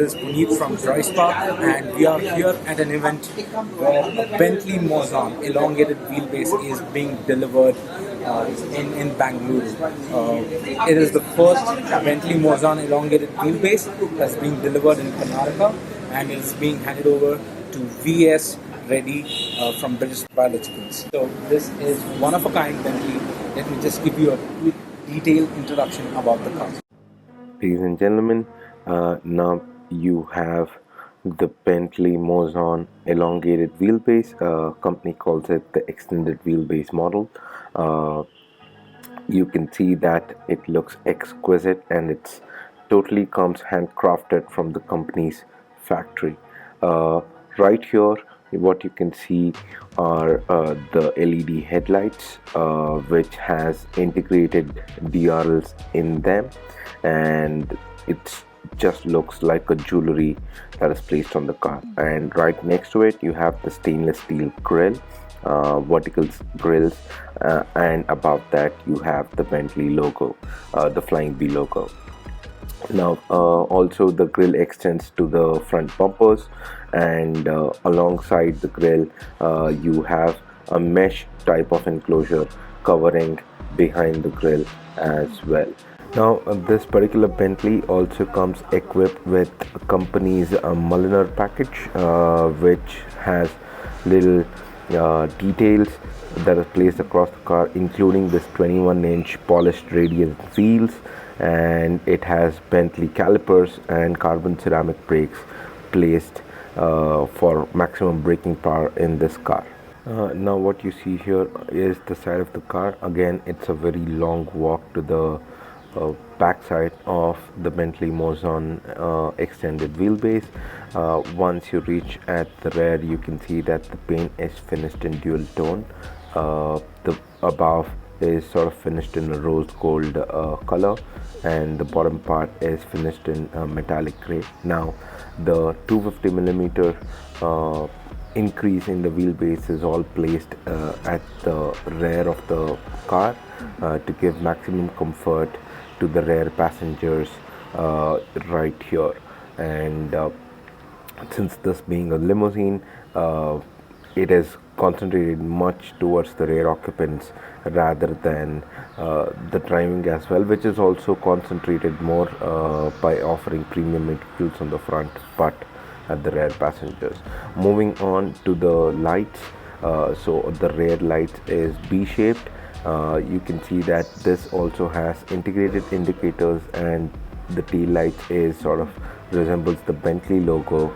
This is Puneet from Joyce Park, and we are here at an event where a Bentley Mulsanne elongated wheelbase is being delivered in Bangalore. It is the first Bentley Mulsanne elongated wheelbase that's being delivered in Karnataka, and it is being handed over to V.S. Reddy from British Biologicals. So this is one of a kind Bentley. Let me just give you a quick detailed introduction about the car. Ladies and gentlemen, now you have the Bentley Mulsanne elongated wheelbase. Company calls it the extended wheelbase model. You can see that it looks exquisite, and it's totally comes handcrafted from the company's factory. Right here, what you can see are the LED headlights, which has integrated DRLs in them, and it's just looks like a jewelry that is placed on the car. And right next to it you have the stainless steel grille, vertical grills, and above that you have the Bentley logo, the flying V logo. Now also the grille extends to the front bumpers, and alongside the grille you have a mesh type of enclosure covering behind the grille as well. Now this particular Bentley also comes equipped with company's Mulsanne package, which has little details that are placed across the car, including this 21-inch polished radial wheels, and it has Bentley calipers and carbon ceramic brakes placed for maximum braking power in this car. Now what you see here is the side of the car. Again, it's a very long walk to the backside of the Bentley Mulsanne extended wheelbase. Once you reach at the rear, you can see that the paint is finished in dual tone. The above is sort of finished in a rose gold color, and the bottom part is finished in metallic gray. Now the 250 millimeter increase in the wheelbase is all placed at the rear of the car to give maximum comfort to the rear passengers right here. And since this being a limousine, it is concentrated much towards the rear occupants rather than the driving as well, which is also concentrated more by offering premium materials on the front but at the rear passengers. Moving on to the lights, so the rear lights is B-shaped. You can see that this also has integrated indicators, and the tail light is sort of resembles the Bentley logo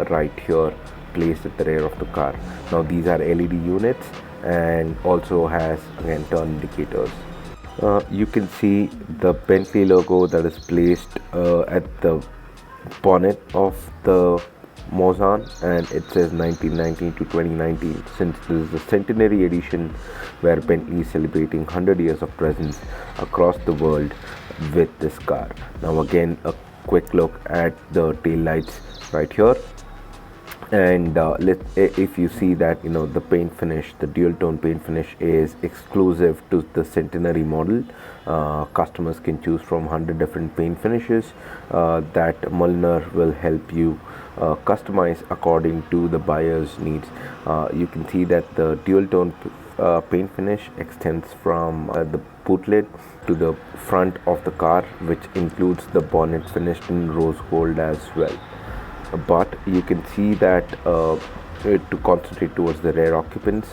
right here placed at the rear of the car. Now these are LED units and also has again turn indicators. You can see the Bentley logo that is placed at the bonnet of the Mulsanne, and it says 1919 to 2019, since this is the Centenary edition where Bentley is celebrating 100 years of presence across the world with this car. Now again, a quick look at the tail lights right here, and if you see that, the paint finish, the dual tone paint finish is exclusive to the Centenary model. Customers can choose from 100 different paint finishes that Mulsanne will help you customize according to the buyer's needs. You can see that the dual tone paint finish extends from the boot lid to the front of the car, which includes the bonnet finished in rose gold as well. But you can see that to concentrate towards the rear occupants,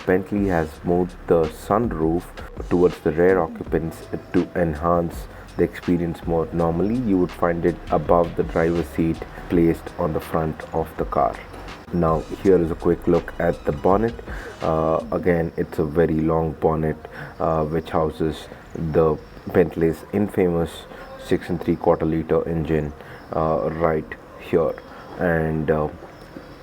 Bentley has moved the sunroof towards the rear occupants to enhance the experience more. Normally you would find it above the driver's seat, placed on the front of the car. Now here is a quick look at the bonnet. Again, it's a very long bonnet which houses the Bentley's infamous 6 3/4 liter engine right here. And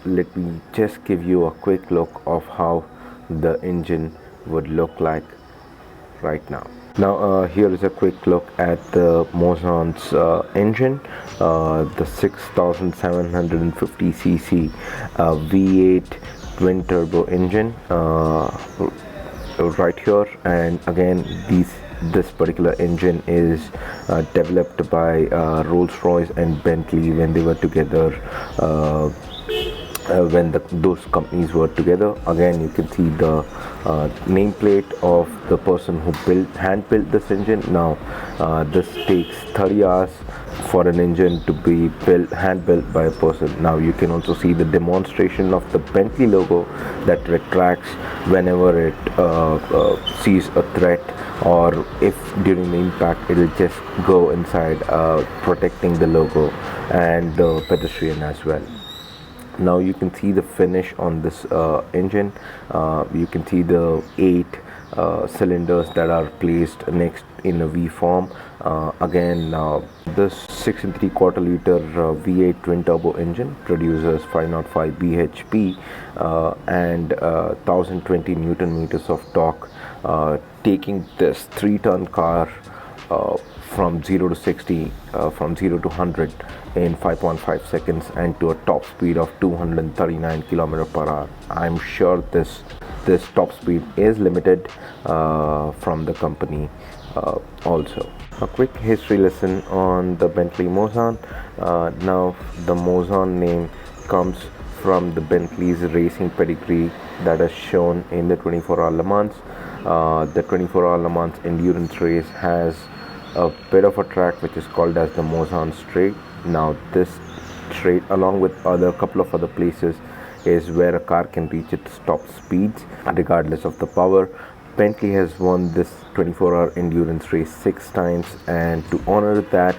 let me just give you a quick look of how the engine would look like right now. Now here is a quick look at the Mulsanne's engine, the 6750 cc V8 twin turbo engine right here. And again, these this particular engine is developed by Rolls-Royce and Bentley when they were together. When those companies were together. Again, you can see the nameplate of the person who hand built this engine. Now this takes 30 hours for an engine to be hand built by a person. Now you can also see the demonstration of the Bentley logo that retracts whenever it sees a threat, or if during the impact it will just go inside, protecting the logo and the pedestrian as well. Now you can see the finish on this engine. You can see the 8 cylinders that are placed next in a V form. This 6 and 3/4 liter V8 twin turbo engine produces 505 bhp and 1020 newton meters of torque, taking this 3-ton car from 0 to 60, from 0 to 100 in 5.5 seconds, and to a top speed of 239 km/h. I'm sure this top speed is limited from the company also. A quick history lesson on the Bentley Mulsanne. Now the Mulsanne name comes from the Bentley's racing pedigree that is shown in the 24-hour Le Mans. The 24-hour Le Mans endurance race has a bit of a track which is called as the Mulsanne Straight. Now this straight, along with couple of other places, is where a car can reach its top speeds regardless of the power. Bentley has won this 24-hour endurance race 6 times, and to honor that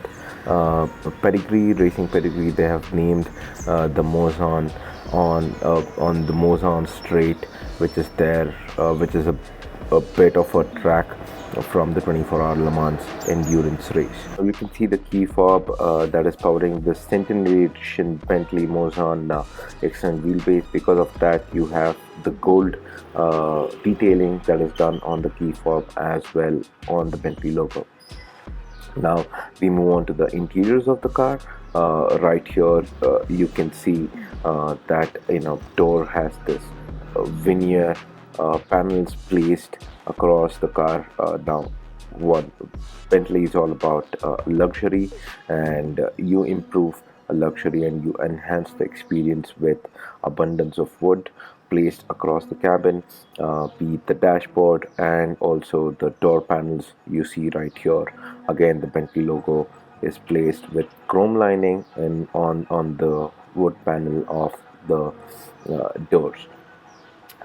racing pedigree, they have named the Mulsanne on the Mulsanne Straight, which is a bit of a track from the 24-hour Le Mans endurance race. You can see the key fob that is powering the Centenary edition Bentley Mulsanne extended wheelbase. Because of that, you have the gold detailing that is done on the key fob as well on the Bentley logo. Now we move on to the interiors of the car. Right here you can see that door has this veneer panels placed across the car. Now what Bentley is all about luxury, and you improve luxury and you enhance the experience with abundance of wood placed across the cabin, be it the dashboard and also the door panels you see right here. Again, the Bentley logo is placed with chrome lining and on the wood panel of the doors.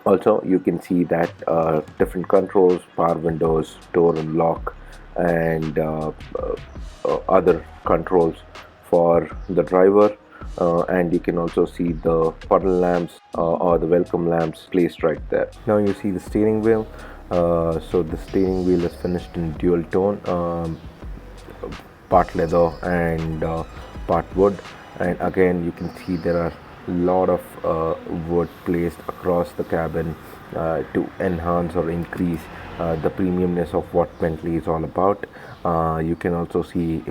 Also, you can see that different controls, power windows, door and lock, and other controls for the driver, and you can also see the puddle lamps or the welcome lamps placed right there. Now you see the steering wheel. So the steering wheel is finished in dual tone, part leather and part wood, and again you can see there are a lot of wood placed across the cabin to enhance or increase the premiumness of what Bentley is all about. You can also see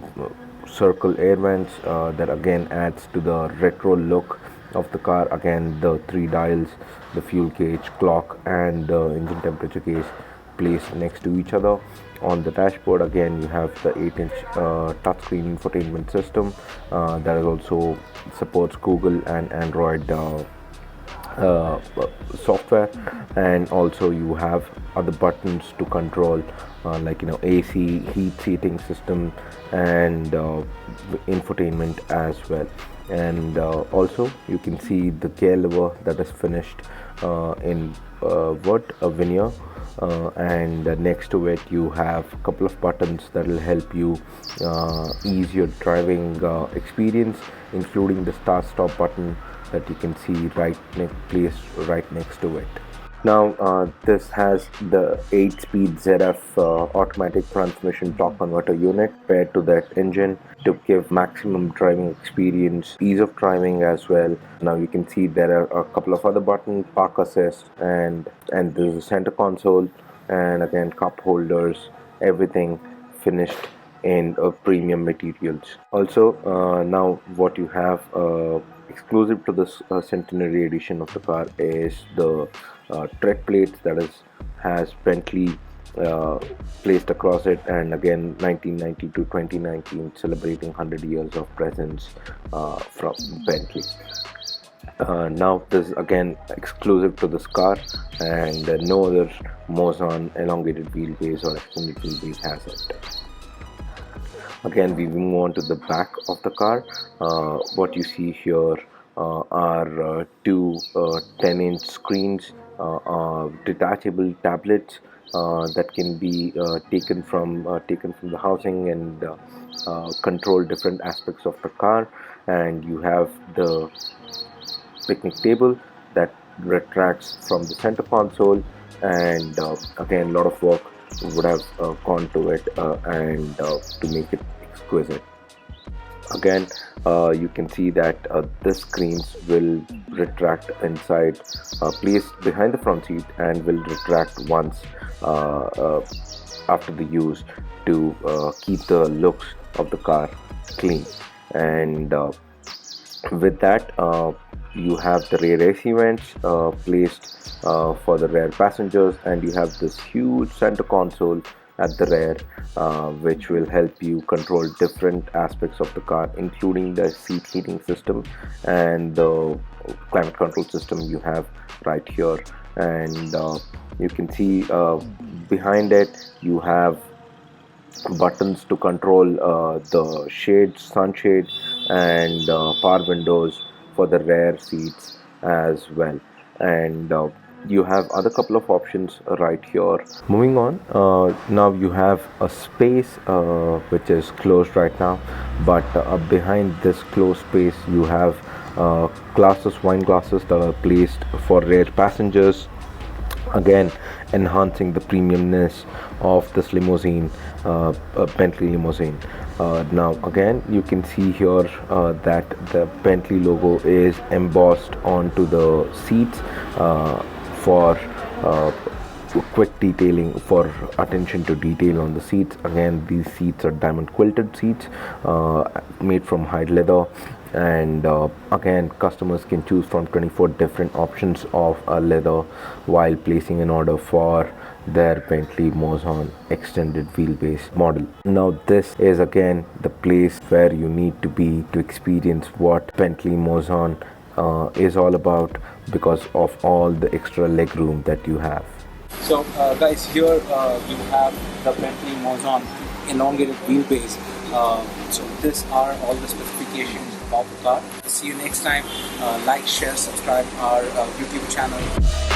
circle air vents that again adds to the retro look of the car. Again, the 3 dials, the fuel gauge, clock and the engine temperature gauge placed next to each other. On the dashboard, again you have the 8-inch touchscreen infotainment system that is also supports Google and Android software, and also you have other buttons to control like AC, heat seating system, and infotainment as well. And also you can see the gear lever that is finished in wood, a veneer, and next to it you have a couple of buttons that will help you ease your driving experience, including the start stop button that you can see placed right next to it. Now this has the 8-speed ZF automatic transmission torque converter unit paired to that engine to give maximum driving experience, ease of driving as well. Now you can see there are a couple of other buttons, park assist, and there's a center console, and again cup holders, everything finished in premium materials. Also now what you have exclusive to this Centenary edition of the car is the tread plates that has Bentley placed across it, and again 1990 to 2019 celebrating 100 years of presence from Bentley. Now this is again exclusive to this car, and no other Mulsanne elongated wheelbase or extended wheelbase has it. Again, we move on to the back of the car. What you see here are two 10-inch screens, detachable tablets that can be taken from the housing and control different aspects of the car. And you have the picnic table that retracts from the center console, and again, a lot of work would have gone to it and to make it exquisite. Again, you can see that the screens will retract inside, placed behind the front seat, and will retract once after the use to keep the looks of the car clean. And with that, you have the rear AC vents placed for the rear passengers, and you have this huge center console at the rear, which will help you control different aspects of the car, including the seat heating system and the climate control system you have right here. And you can see behind it you have buttons to control the shades, sunshade, and power windows for the rear seats as well. And you have other couple of options right here. Moving on, now you have a space which is closed right now, but behind this closed space you have wine glasses that are placed for rear passengers, again enhancing the premiumness of this limousine, Bentley limousine. Now again, you can see here that the Bentley logo is embossed onto the seats for quick detailing, for attention to detail on the seats. Again, these seats are diamond quilted seats made from hide leather, and again, customers can choose from 24 different options of leather while placing an order for their Bentley Mulsanne extended wheelbase model. Now this is again the place where you need to be to experience what Bentley Mulsanne is all about, because of all the extra leg room that you have. So guys, here you have the Bentley Mulsanne elongated wheelbase. So these are all the specifications about the car. See you next time. Like, share, subscribe our YouTube channel.